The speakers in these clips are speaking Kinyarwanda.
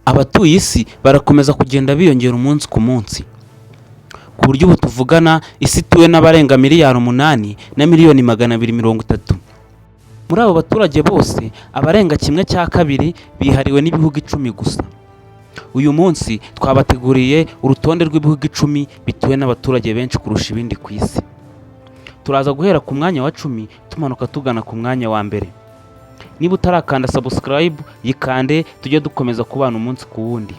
Abatuye isi barakomeza kugenda biyongera umunsi ku munsi, ku buryo ubu tuvugana isi ituwe n'abarenga miliyari 8,230,000. Muri abo baturage bose abarenga 1/2 bihariwe n'ibihugu 10 gusa. Uyu munsi twabateguriye urutonde rw'ibihugu 10 bituwe n'abaturage benshi kurusha ibindi ku isi. Turaza guhera ku mwanya wa 10 tumanuka tugana ku mwanya wa mbere. Niba utarakanda subscribe yikande, tujye dukomeza kubana umunsi ku wundi.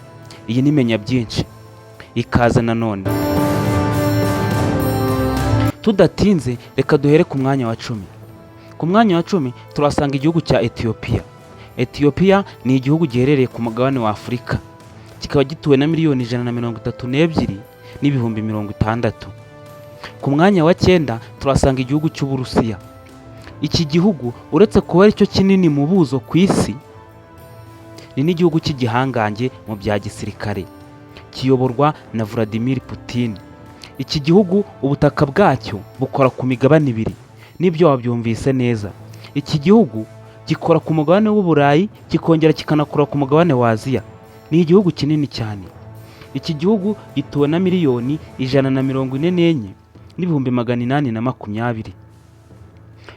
Iyi ni Menya Byinshi, ikaze nanone. Tudatinze reka duhere ku mwanya wa 10. Ku mwanya wa 10 turasanga igihugu cya Ethiopia. Ethiopia ni igihugu giherereye ku mugabane wa Afurika, kikaba gituwe na miliyoni 132,060,000. Ku mwanya wa 9 turasanga igihugu cy'Uburusiya. Iki gihugu uretse kuba ari cyo kinini mu buzo ku isi, ni n'igihugu cy'igihangange mu bya gisirikare, kiyoborwa na Vladimir Putin. Iki gihugu ubutaka bwacyo bukora ku migabane 2, nibyo wabyumvise neza. Iki gihugu gikora ku mugabane w'Uburayi, kikongera kikanakora ku mugabane wa Aziya. Ni igihugu kinini cyane. Iki gihugu gituwe na miliyoni 144,820.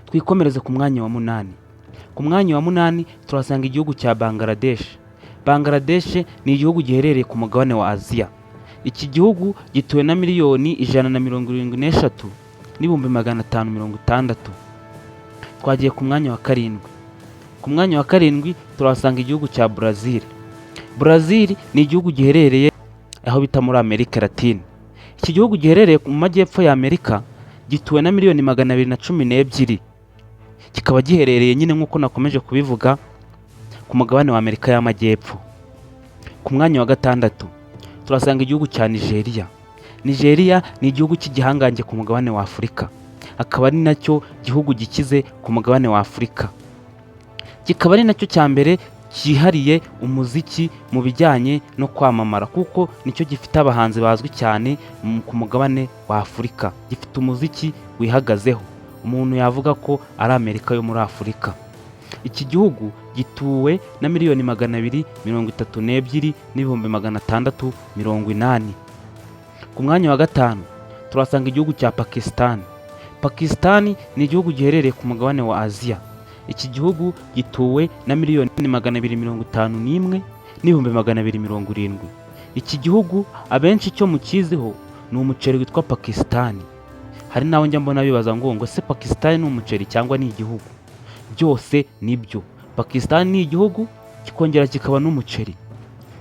Twikomereze ku mwanya wa 8. Ku mwanya wa 8 turasanga igihugu cya Bangladesh. Bangladesh ni igihugu giherereye ku mugabane wa Aziya. Iki gihugu gituwe na miliyoni 173,560. Twagiye ku mwanya wa 7. Ku mwanya wa 7 turasanga igihugu cya Brazil. Brazil ni igihugu giherereye aho bita muri Amerika Latine. Iki gihugu giherereye mu majyepfo ya Amerika, gituwe na miliyoni 212. Kikaba giherereye nyine nk'uko nakomeje kubivuga ku mugabane wa Amerika y'Amajyepfo. Ku mwanya wa 6 turasanga igihugu cya Nigeria. Nigeria ni igihugu cy'igihangange ku mugabane wa Afurika, akaba ari nacyo gihugu gikize ku mugabane wa Afurika. Kikaba ari nacyo cya mbere cyihariye umuziki mu bijyanye no kwamamara, kuko nicyo gifite abahanzi bazwi cyane ku mugabane wa Afurika. Gifite umuziki wihagazeho, umuntu yavuga ko ari Amerika yo muri Afurika. Iki gihugu gituwe na miliyoni 232,680. Ku mwanya wa 5 turasanga igihugu cya Pakistan. Pakistan ni igihugu giherereye ku mugabane wa Aziya. Iki gihugu gituwe na miliyoni 251,270. Iki gihugu abenshi cyo mukiziho ni umuceri witwa Pakistan. Hari nawe njya mbona bibaza ngo se Pakistan ni umuceri cyangwa ni igihugu? Byose nibyo. Pakistan ni igihugu kikongera kikaba n'umuceri,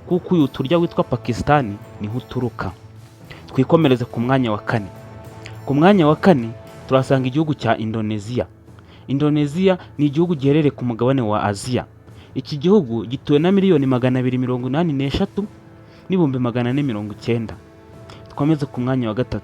kuko uyu turya witwa Pakistan niho uturuka. Twikomereze ku mwanya wa 4. Ku mwanya wa 4 turasanga igihugu cya Indonesia. Indonesia ni igihugu giherereye ku mugabane wa Aziya. Iki gihugu gituwe na miliyoni 283,490. Twkomeze ku mwanya wa 3.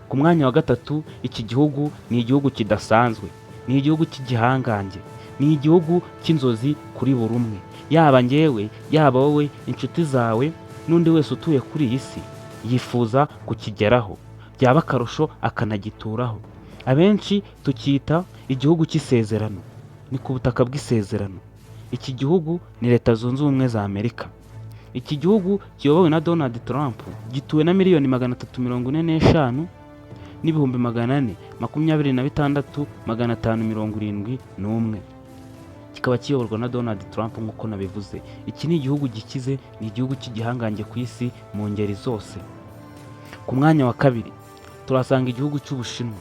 Ku mwanya wa 3 iki gihugu ni igihugu kidasanzwe, ni igihugu cy'igihangange, ni igihugu cy'inzozi kuri buri umwe. Yaba njyewe, yaba wowe, inshuti zawe, n'undi wese utuye kuri iyi si yifuza kukigeraho, byaba akarusho akanagituraho. Abenshi tukita igihugu cy'isezerano, ni ku butaka bw'isezerano. Iki gihugu ni Leta Zunze Ubumwe za Amerika. Iki gihugu kiyobowe na Donald Trump gituwe na miliyoni 345,426,571. Kikaba kiyoborwa na Donald Trump nk'uko nabivuze. Iki ni igihugu gikize, ni igihugu cy'igihangange ku isi mu ngeri zose. Ku mwanya wa 2 turasanga igihugu cy'Ubushinwa.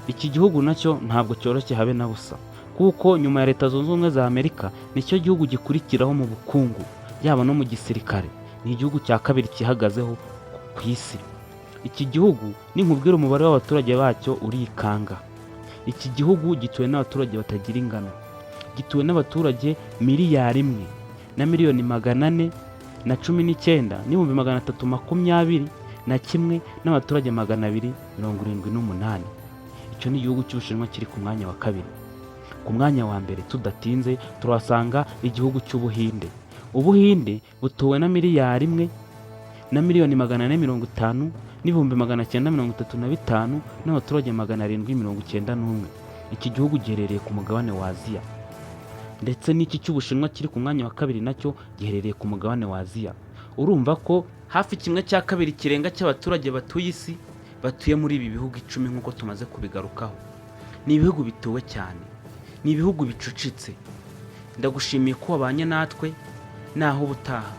Iki gihugu nacyo ntabwo cyoroshye habe na busa, kuko nyuma ya Leta Zunze Ubumwe za Amerika nicyo gihugu gikurikiraho mu bukungu, yaba no mu gisirikare. Ni igihugu cya 2 gihagazeho ku isi. Iki gihugu ninkubwira umubare w'abaturage bacyo urikanga. Iki gihugu gituwe n'abaturage batagira ingano. Gituwe n'abaturage miliyari 1,419,320 n'abaturage 278. Icyo ni igihugu cy'Ubushinwa kiri ku mwanya wa 2. Ku mwanya wa mbere tudatinze turasanga igihugu cy'Ubuhinde. Ubuhinde butuwe na miliyari 1,450,935 n'abaturage 791. Iki gihugu giherereye ku mugabane wa Aziya. ndetse n'iki cy'Ubushinwa kiri ku mwanya wa kabiri nacyo giherereye ku mugabane wa Aziya. Urumva ko hafi 1/2 kirenga cy'abaturage batuye isi batuye muri ibi bihugu 10 nk'uko tumaze kubigarukaho. Ni ibihugu bituwe cyane, ni ibihugu bicucitse. Ndagushimiye ko wabanye natwe, naho ubutaha.